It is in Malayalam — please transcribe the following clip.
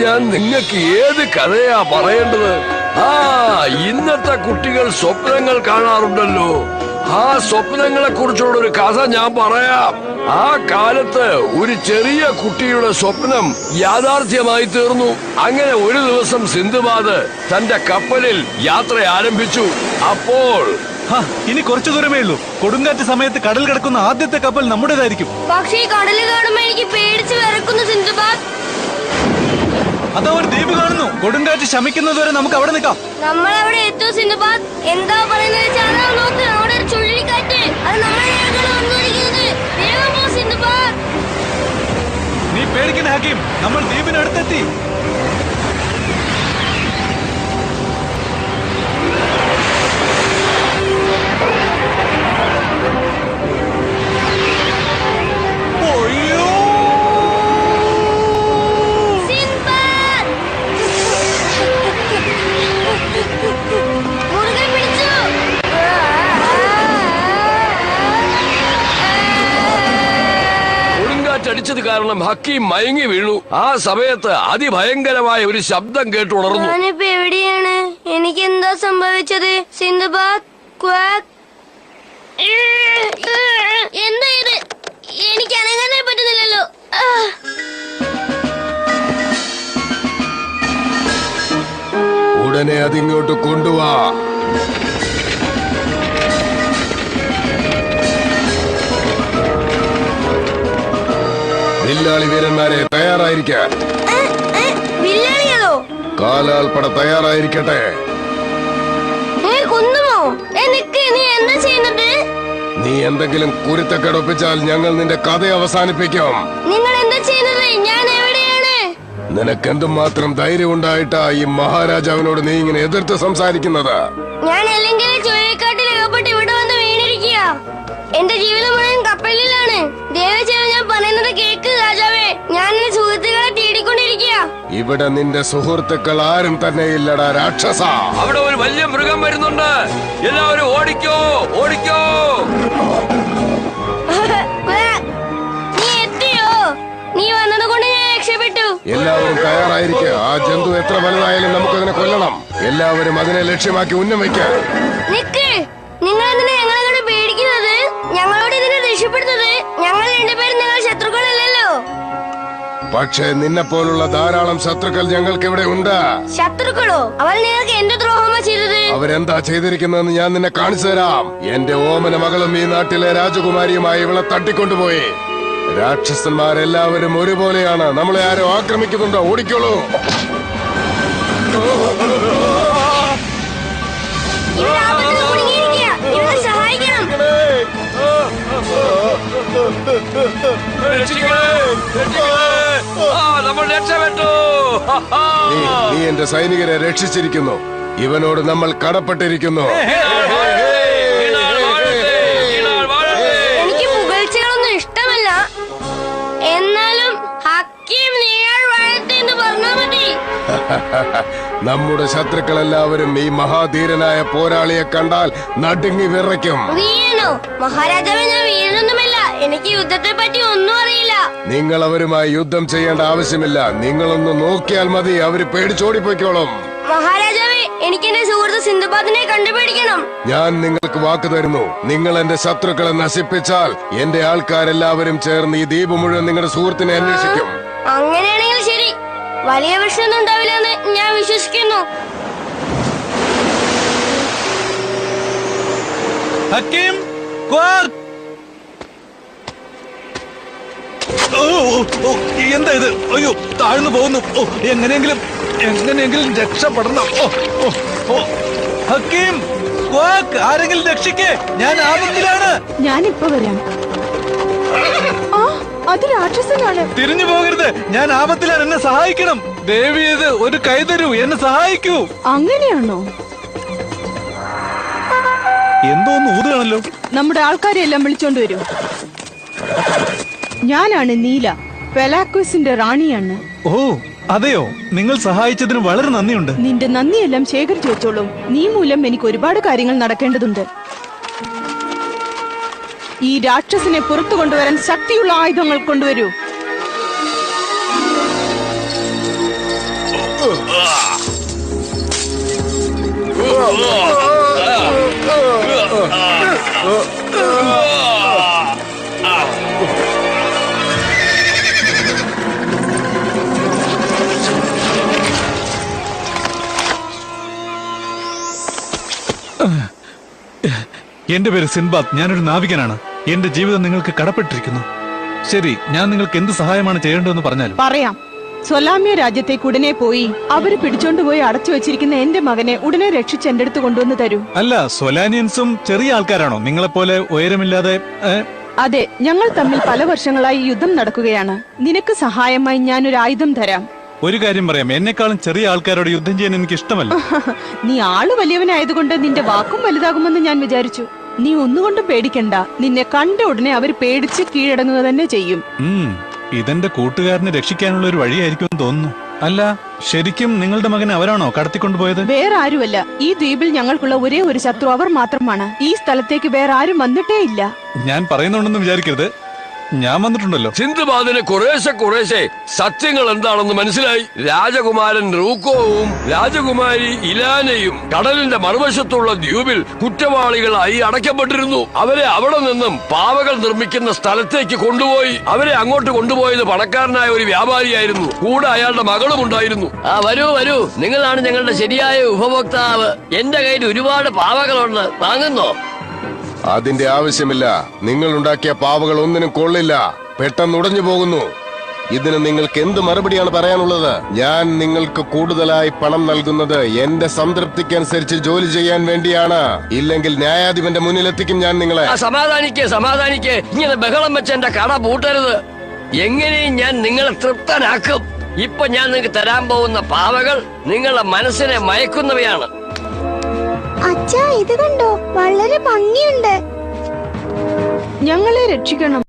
ഞാൻ നിങ്ങൾക്ക് ഏത് കഥയാ പറയേണ്ടത്? ഇന്നത്തെ കുട്ടികൾ സ്വപ്നങ്ങൾ കാണാറുണ്ടല്ലോ. ആ സ്വപ്നങ്ങളെ കുറിച്ചുള്ള ഒരു കഥ ഞാൻ പറയാം. ആ കാലത്ത് ഒരു ചെറിയ കുട്ടിയുടെ സ്വപ്നം യാഥാർത്ഥ്യമായി തീർന്നു. അങ്ങനെ ഒരു ദിവസം സിന്ധുബാദ് തന്റെ കപ്പലിൽ യാത്ര ആരംഭിച്ചു. അപ്പോൾ ഇനി കുറച്ചു ദൂരമേ ഉള്ളൂ. കൊടുങ്കാറ്റ് സമയത്ത് കടൽ കിടക്കുന്ന ആദ്യത്തെ കപ്പൽ നമ്മുടേതായിരിക്കും. പക്ഷേ കടൽ കാണുമ്പോ എനിക്ക് പേടിച്ച് വിറക്കുന്നു സിന്ധുബാദ്. അതാ ഒരു ദ്വീപ് കാണുന്നു. കൊടുങ്കാറ്റ് ശമിക്കുന്നതുവരെ നമുക്ക് അവിടെ നിൽക്കാം. നമ്മൾ അവിടെ എത്തും സിന്ധുബാദ്. എന്താ പറയുന്നത്? അവിടെ ഒരു ചുഴലിക്കാറ്റ്, അത് നമ്മളെ വന്നിരിക്കുന്നത്. വേഗം പോ സിന്ധുബാദ്. നീ പേടിക്കുന്ന ഹക്കീം, നമ്മൾ ദ്വീപിനടുത്തെത്തി. ടിച്ചത് കാരണം ഹക്കീം മയങ്ങി വീണു. ആ സമയത്ത് അതിഭയങ്കരമായ ഒരു ശബ്ദം കേട്ടുണർന്നു. ഞാനിപ്പോ എവിടെയാണ്? എനിക്ക് എന്താ സംഭവിച്ചത് സിന്ധുബാദ്? എന്താ ഇത്? എനിക്ക് അനങ്ങാനേ പറ്റുന്നില്ലല്ലോ. ഉടനെ അതിങ്ങോട്ട് കൊണ്ടുവാ. വില്ലാളി വീരന്മാരെ തയ്യാറായിരിക്കാൻ. കാലാൽപ്പട തയ്യാറായിരിക്കട്ടെ. നീ എന്തെങ്കിലും കുരുത്തക്കെടൊപ്പിച്ചാൽ ഞങ്ങൾ നിന്റെ കഥ അവസാനിപ്പിക്കും. നിങ്ങൾ എന്താ ചെയ്യുന്നത്? ഞാൻ എവിടെയാണ്? നിനക്കെന്തും മാത്രം ധൈര്യം ഉണ്ടായിട്ടാ ഈ മഹാരാജാവിനോട് നീ ഇങ്ങനെ എതിർത്ത് സംസാരിക്കുന്നത്? ഞാൻ അല്ലെങ്കിൽ ചുഴലിക്കാട്ടിൽ അകപ്പെട്ട് ഇവിടെ വന്ന് വീണിരിക്കുക. എന്റെ ജീവിതം മുഴുവൻ കപ്പലിലാണ്. ദയവായി ഞാൻ പറയുന്നത് കേക്ക് രാജാവേ. ഞാൻ എന്റെ സുഹൃത്തുക്കളെ തേടിക്കൊണ്ടിരിക്കുക. ഇവിടെ നിന്റെ സുഹൃത്തുക്കൾ ആരും തന്നെ ഇല്ലടാ രാക്ഷസ. അവിടെ ഒരു വലിയ മൃഗം വരുന്നുണ്ട്. എല്ലാവരും ഓടിക്കോ, ഓടിക്കോ. നീ എത്തിയോ? നീ വന്നത് കൊണ്ട് ഞാൻ രക്ഷപ്പെട്ടു. എല്ലാവരും തയ്യാറായിരിക്കുക. ആ ജന്തു എത്ര വലുതായാലും നമുക്കതിനെ കൊല്ലണം. എല്ലാവരും അതിനെ ലക്ഷ്യമാക്കി ഉന്നം വയ്ക്കുക. നിക്ക്, നിങ്ങൾ എന്തിനാ ഞങ്ങളെ പേടിക്കുന്നത്? ഞങ്ങളോട് ഇതിനെ രക്ഷപ്പെടുന്നത്? ഞങ്ങൾ രണ്ടുപേരും നിങ്ങൾ ശത്രുക്കളല്ലല്ലോ. പക്ഷേ നിന്നെ പോലുള്ള ധാരാളം ശത്രുക്കൾ ഞങ്ങൾക്ക് ഇവിടെ ഉണ്ട്. ശത്രുക്കളോ? അവർ നിങ്ങൾക്ക് എന്ത് ദ്രോഹമാ ചെയ്തത്? അവരെന്താ ചെയ്തിരിക്കുന്നതെന്ന് ഞാൻ നിന്നെ കാണിച്ചു തരാം. എന്റെ ഓമന മകളും ഈ നാട്ടിലെ രാജകുമാരിയുമായി ഇവളെ തട്ടിക്കൊണ്ടുപോയി. രാക്ഷസന്മാരെല്ലാവരും ഒരുപോലെയാണ്. നമ്മളെ ആരും ആക്രമിക്കുന്നുണ്ടോ? ഓടിക്കോളൂ. നീ എന്റെ സൈനികരെ രക്ഷിച്ചിരിക്കുന്നു. ഇവനോട് നമ്മൾ കടപ്പെട്ടിരിക്കുന്നു. എനിക്ക് പുകഴ്ചകളൊന്നും ഇഷ്ടമല്ല. എന്നാലും ഹക്കീം നിങ്ങൾ വാഴത്തെന്ന് പറഞ്ഞാൽ മതി. നമ്മുടെ ശത്രുക്കളെല്ലാവരും ഈ മഹാധീരനായ പോരാളിയെ കണ്ടാൽ നടുങ്ങി വിറയ്ക്കും. വീണോ മഹാരാജാവേ? ഞാൻ വീഴൊന്നുമല്ല. എനിക്ക് യുദ്ധത്തെ പറ്റി ഒന്നും അറിയില്ല. നിങ്ങൾ അവരുമായി യുദ്ധം ചെയ്യേണ്ട ആവശ്യമില്ല. നിങ്ങളൊന്ന് നോക്കിയാൽ മതി, അവര് പേടിച്ചോടിപ്പോയിക്കോളും. മഹാരാജാവേ, എനിക്ക് എന്റെ സുഹൃത്ത് സിന്ധുബാദിനെ കണ്ടുപിടിക്കണം. ഞാൻ നിങ്ങൾക്ക് വാക്ക് തരുന്നു. നിങ്ങൾ എന്റെ ശത്രുക്കളെ നശിപ്പിച്ചാൽ എന്റെ ആൾക്കാരെല്ലാവരും ചേർന്ന് ഈ ദ്വീപ് മുഴുവൻ നിങ്ങളുടെ സുഹൃത്തിനെ അന്വേഷിക്കും. അങ്ങനെയാണെങ്കിൽ ശരി. വലിയ പ്രശ്നമൊന്നും ഉണ്ടാവില്ലെന്ന് ഞാൻ വിശ്വസിക്കുന്നു. ഹക്കീം, എന്താ ഇത്? അയ്യോ, താഴ്ന്നു പോകുന്നു. എങ്ങനെയെങ്കിലും രക്ഷപ്പെടണം. ഹക്കീം, ആരെങ്കിലും രക്ഷിക്കേ, ഞാൻ ആപത്തിലാണ്. ഞാനിപ്പോ വരാം. അത് രാക്ഷസനാണ്. തിരിഞ്ഞു പോകരുത്, ഞാൻ ആപത്തിലാണ്. എന്നെ സഹായിക്കണം. ദേവിയത് ഒരു കൈ തരൂ, എന്നെ സഹായിക്കൂ. അങ്ങനെയാണോ? എന്തോന്ന് ഊതുകയാണല്ലോ. നമ്മുടെ ആൾക്കാരെ എല്ലാം വിളിച്ചോണ്ട് വരൂ. ഞാനാണ് നീല, പെലാക്കോസിന്റെ റാണിയാണ്. ഓ അതെയോ? നിങ്ങൾ സഹായിച്ചതിന് വളരെ നന്ദിയുണ്ട്. നിന്റെ നന്ദിയെല്ലാം ശേഖരിച്ചു വെച്ചോളൂ. നീ മൂലം എനിക്ക് ഒരുപാട് കാര്യങ്ങൾ നടക്കേണ്ടതുണ്ട്. ഈ രാക്ഷസിനെ പുറത്തു കൊണ്ടുവരാൻ ശക്തിയുള്ള ആയുധങ്ങൾ കൊണ്ടുവരൂ. എന്റെ പേര് സിൻബാദ്. ഞാനൊരു നാവികനാണ്. എന്റെ ജീവിതം നിങ്ങൾക്ക് കടപ്പെട്ടിരിക്കുന്നു. ശരി, ഞാൻ നിങ്ങൾക്ക് എന്ത് സഹായമാണ് ചെയ്യേണ്ടതെന്ന് പറഞ്ഞാലും. പറയാം. സൊലാമ്യ രാജ്യത്തേക്ക് ഉടനെ പോയി അവര് പിടിച്ചോണ്ടുപോയി അടച്ചു വെച്ചിരിക്കുന്ന എന്റെ മകനെ ഉടനെ രക്ഷിച്ച് എന്റെ അടുത്ത് കൊണ്ടുവന്ന് തരൂ. അല്ല, സൊലാനിയൻസും ചെറിയ ആൾക്കാരാണോ? നിങ്ങളെപ്പോലെ ഉയരമില്ലാതെ? അതെ, ഞങ്ങൾ തമ്മിൽ പല വർഷങ്ങളായി യുദ്ധം നടക്കുകയാണ്. നിനക്ക് സഹായമായി ഞാനൊരു ആയുധം തരാം. ഒരു കാര്യം പറയാം, എന്നെക്കാളും ചെറിയ ആൾക്കാരോട് യുദ്ധം ചെയ്യാൻ എനിക്ക് ഇഷ്ടമല്ല. നീ ആള് വലിയവനായതുകൊണ്ട് നിന്റെ വാക്കും വലുതാകുമെന്ന് ഞാൻ വിചാരിച്ചു. നീ ഒന്നുകൊണ്ടും പേടിക്കണ്ട. നിന്നെ കണ്ട ഉടനെ അവർ പേടിച്ച് കീഴടങ്ങുക തന്നെ ചെയ്യും. ഇതെന്റെ കൂട്ടുകാരനെ രക്ഷിക്കാനുള്ള ഒരു വഴിയായിരിക്കും തോന്നുന്നു. അല്ല, ശരിക്കും നിങ്ങളുടെ മകനെ അവരാണോ കടത്തിക്കൊണ്ടുപോയത്? വേറെ ആരുമല്ല. ഈ ദ്വീപിൽ ഞങ്ങൾക്കുള്ള ഒരേ ഒരു ശത്രു അവർ മാത്രമാണ്. ഈ സ്ഥലത്തേക്ക് വേറെ ആരും വന്നിട്ടേ ഇല്ല. ഞാൻ പറയുന്നുണ്ടെന്ന് വിചാരിക്കരുത്, ഞാൻ വന്നിട്ടുണ്ടല്ലോ. സിന്ധുബാദിന് കുറേശ്ശെ സത്യങ്ങൾ എന്താണെന്ന് മനസ്സിലായി. രാജകുമാരൻ റൂക്കോവും രാജകുമാരി ഇലാനയും കടലിന്റെ മറുവശത്തുള്ള ദ്വീപിൽ കുറ്റവാളികളായി അടയ്ക്കപ്പെട്ടിരുന്നു. അവരെ അവിടെ നിന്നും പാവകൾ നിർമ്മിക്കുന്ന സ്ഥലത്തേക്ക് കൊണ്ടുപോയി. അവരെ അങ്ങോട്ട് കൊണ്ടുപോയത് പണക്കാരനായ ഒരു വ്യാപാരിയായിരുന്നു. കൂടെ അയാളുടെ മകളും ഉണ്ടായിരുന്നു. വരൂ, നിങ്ങളാണ് ഞങ്ങളുടെ ശരിയായ ഉപഭോക്താവ്. എന്റെ കയ്യിൽ ഒരുപാട് പാവകളുണ്ട്, വാങ്ങുന്നോ? അതിന്റെ ആവശ്യമില്ല. നിങ്ങൾ ഉണ്ടാക്കിയ പാവകൾ ഒന്നിനും കൊള്ളില്ല, പെട്ടെന്ന് ഉടഞ്ഞു പോകുന്നു. ഇതിന് നിങ്ങൾക്ക് എന്ത് മറുപടിയാണ് പറയാനുള്ളത്? ഞാൻ നിങ്ങൾക്ക് കൂടുതലായി പണം നൽകുന്നത് എന്റെ സംതൃപ്തിക്കനുസരിച്ച് ജോലി ചെയ്യാൻ വേണ്ടിയാണ്. ഇല്ലെങ്കിൽ ന്യായാധിപന്റെ മുന്നിലെത്തിക്കും ഞാൻ നിങ്ങളെ. സമാധാനിക്ക്. ഇങ്ങനെ ബഹളം വെച്ച് എന്റെ കട പൂട്ടരുത്. എങ്ങനെയും ഞാൻ നിങ്ങളെ തൃപ്തനാക്കും. ഇപ്പൊ ഞാൻ നിങ്ങൾക്ക് തരാൻ പോകുന്ന പാവകൾ നിങ്ങളുടെ മനസ്സിനെ മയക്കുന്നവയാണ്. അച്ഛാ, ഇത് കണ്ടോ? വളരെ ഭംഗിയുണ്ട്. ഞങ്ങളെ രക്ഷിക്കണം.